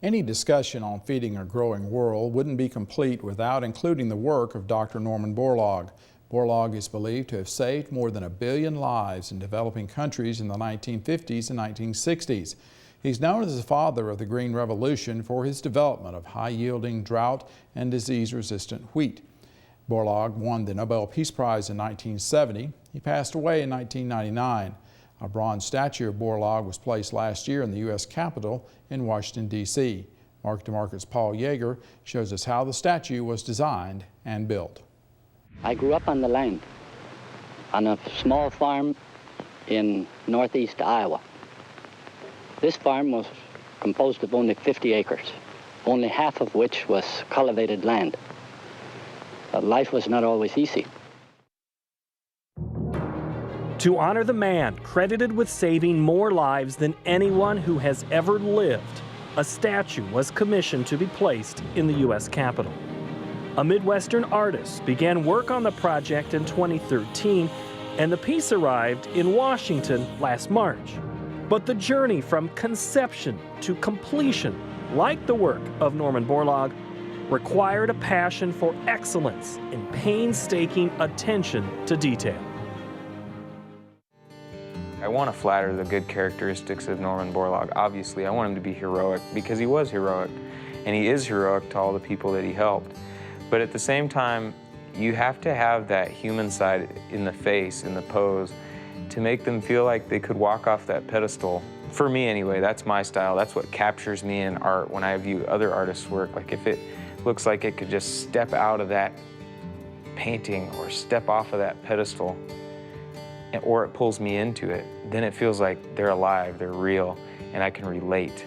Any discussion on feeding a growing world wouldn't be complete without including the work of Dr. Norman Borlaug. Borlaug is believed to have saved more than 1 billion lives in developing countries in the 1950s and 1960s. He's known as the father of the Green Revolution for his development of high-yielding, drought and disease-resistant wheat. Borlaug won the Nobel Peace Prize in 1970. He passed away in 1999. A bronze statue of Borlaug was placed last year in the U.S. Capitol in Washington, D.C. Mark to Market's Paul Yeager shows us how the statue was designed and built. I grew up on the land, on a small farm in northeast Iowa. This farm was composed of only 50 acres, only half of which was cultivated land. Life was not always easy. To honor the man credited with saving more lives than anyone who has ever lived, a statue was commissioned to be placed in the U.S. Capitol. A Midwestern artist began work on the project in 2013, and the piece arrived in Washington last March. But the journey from conception to completion, like the work of Norman Borlaug, required a passion for excellence and painstaking attention to detail. I want to flatter the good characteristics of Norman Borlaug. Obviously, I want him to be heroic because he was heroic, and he is heroic to all the people that he helped. But at the same time, you have to have that human side in the face, in the pose, to make them feel like they could walk off that pedestal. For me anyway, that's my style. That's what captures me in art when I view other artists' work. Like if it looks like it could just step out of that painting or step off of that pedestal, or it pulls me into it, then it feels like they're alive, they're real, and I can relate.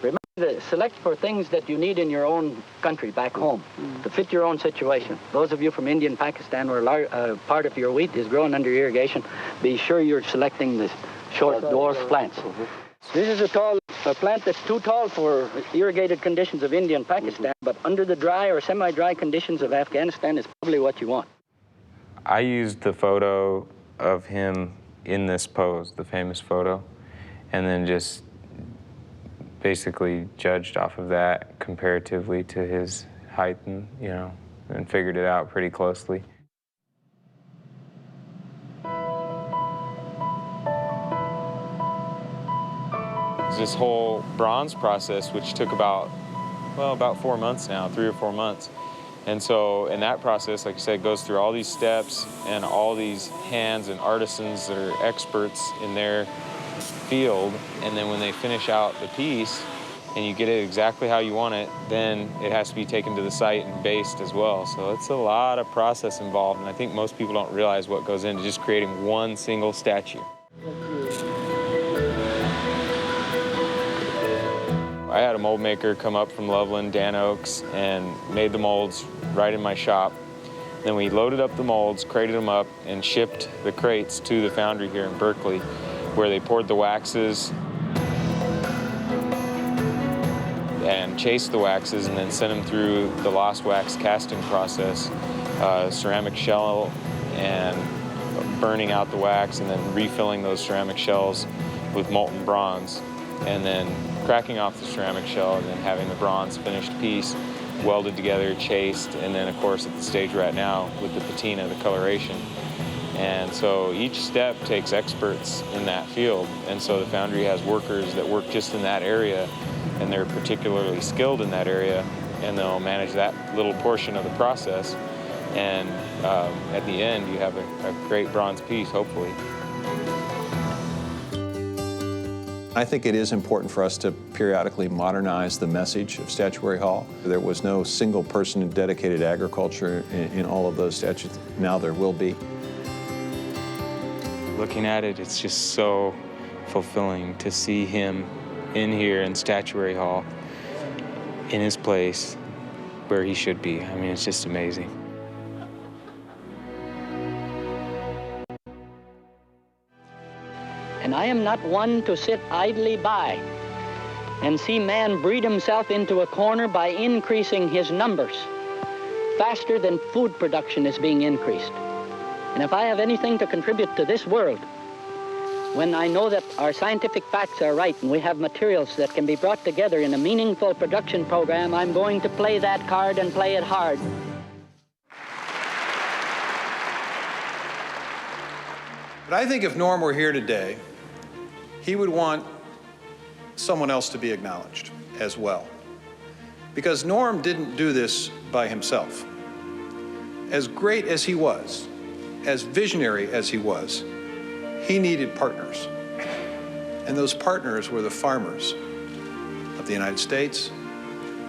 Remember to select for things that you need in your own country, back home, to fit your own situation. Those of you from India and Pakistan where part of your wheat is grown under irrigation, be sure you're selecting the short dwarf plants. This is a plant that's too tall for irrigated conditions of India and Pakistan, but under the dry or semi-dry conditions of Afghanistan is probably what you want. I used the photo of him in this pose, the famous photo, and then just basically judged off of that comparatively to his height and, and figured it out pretty closely. This whole bronze process, which took about 4 months now, 3 or 4 months. And so in that process, like I said, goes through all these steps and all these hands and artisans that are experts in their field. And then when they finish out the piece and you get it exactly how you want it, then it has to be taken to the site and based as well. So it's a lot of process involved, and I think most people don't realize what goes into just creating one single statue. I had a mold maker come up from Loveland, Dan Oaks, and made the molds right in my shop. Then we loaded up the molds, crated them up, and shipped the crates to the foundry here in Berkeley, where they poured the waxes and chased the waxes and then sent them through the lost wax casting process, ceramic shell and burning out the wax and then refilling those ceramic shells with molten bronze, and then cracking off the ceramic shell and then having the bronze finished piece welded together, chased, and then of course at the stage we're at now with the patina, the coloration. And so each step takes experts in that field, and so the foundry has workers that work just in that area, and they're particularly skilled in that area, and they'll manage that little portion of the process, and at the end you have a great bronze piece, hopefully. I think it is important for us to periodically modernize the message of Statuary Hall. There was no single person dedicated to agriculture in all of those statues. Now there will be. Looking at it, it's just so fulfilling to see him in here in Statuary Hall, in his place, where he should be. I mean, it's just amazing. And I am not one to sit idly by and see man breed himself into a corner by increasing his numbers faster than food production is being increased. And if I have anything to contribute to this world, when I know that our scientific facts are right and we have materials that can be brought together in a meaningful production program, I'm going to play that card and play it hard. But I think if Norm were here today, he would want someone else to be acknowledged as well. Because Norm didn't do this by himself. As great as he was, as visionary as he was, he needed partners. And those partners were the farmers of the United States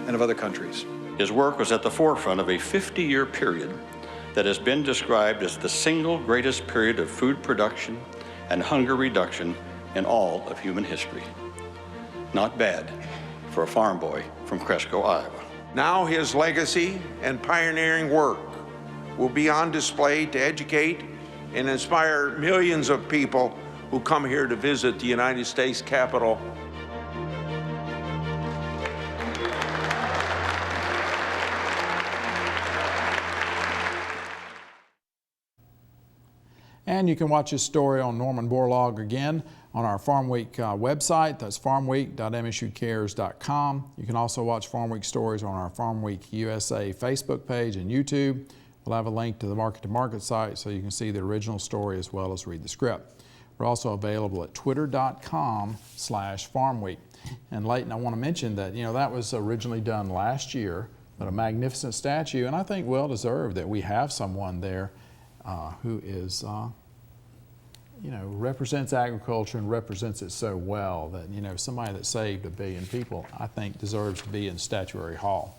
and of other countries. His work was at the forefront of a 50-year period that has been described as the single greatest period of food production and hunger reduction in all of human history. Not bad for a farm boy from Cresco, Iowa. Now his legacy and pioneering work will be on display to educate and inspire millions of people who come here to visit the United States Capitol. And you can watch this story on Norman Borlaug again on our Farmweek website. That's farmweek.msucares.com. You can also watch Farmweek stories on our Farmweek USA Facebook page and YouTube. We'll have a link to the Market to Market site so you can see the original story as well as read the script. We're also available at twitter.com/Farmweek. And Leighton, I want to mention that, that was originally done last year, but a magnificent statue, and I think well deserved that we have someone there who is, represents agriculture and represents it so well that, somebody that saved 1 billion people, I think deserves to be in Statuary Hall.